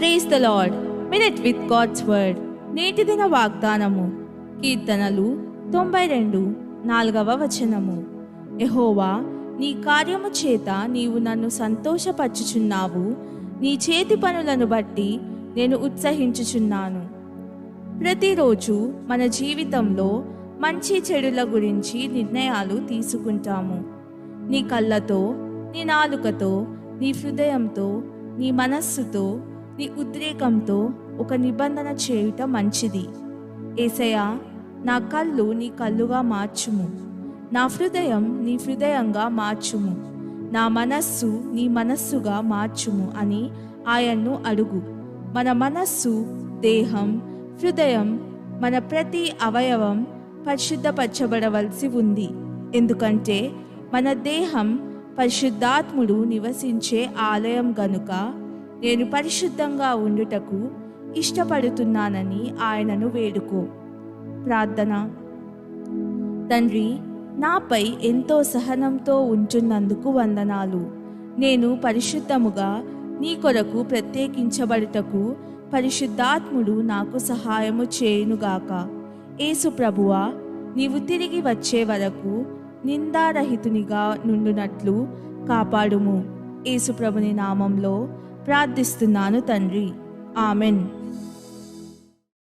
Praise the lord. Minute with God's word. నేటి దిన వాగ్దానము. కీర్తనలు 92:4. యెహోవా, నీ కార్యము చేత నీవు నన్ను సంతోషపరచుచున్నావు. నీ చేతి పనులను బట్టి నేను ఉత్సహించుచున్నాను. ప్రతిరోజు మన జీవితంలో మంచి చెడుల గురించి నిర్ణయాలు తీసుకుంటాము. నీ కళ్ళతో, నీ నాలుకతో, నీ హృదయంతో, నీ మనస్సుతో, నీ ఉద్రేకంతో ఒక నిబంధన చేయుట మంచిది. యేసయ్యా, నా కళ్ళు నీ కళ్ళుగా మార్చుము, నా హృదయం నీ హృదయంగా మార్చుము, నా మనస్సు నీ మనస్సుగా మార్చుము అని ఆయన్ను అడుగు. మన మనస్సు, దేహం, హృదయం, మన ప్రతి అవయవం పరిశుద్ధపరచబడవలసి ఉంది. ఎందుకంటే మన దేహం పరిశుద్ధాత్ముడు నివసించే ఆలయం గనుక నేను పరిశుద్ధంగా ఉండుటకు ఇష్టపడుతున్నానని ఆయనను వేడుకో. ప్రార్థన. తండ్రి, నాపై ఎంతో సహనంతో ఉంటున్నందుకు వందనాలు. నేను పరిశుద్ధముగా నీ కొరకు ప్రత్యేకించబడుటకు పరిశుద్ధాత్ముడు నాకు సహాయము చేయునుగాక. యేసు ప్రభువా, నీవు తిరిగి వచ్చే వరకు నిందారహితునిగా నుండునట్లు కాపాడుము. యేసు ప్రభుని నామంలో ప్రార్థిస్తున్నాను తండ్రి. ఆమెన్.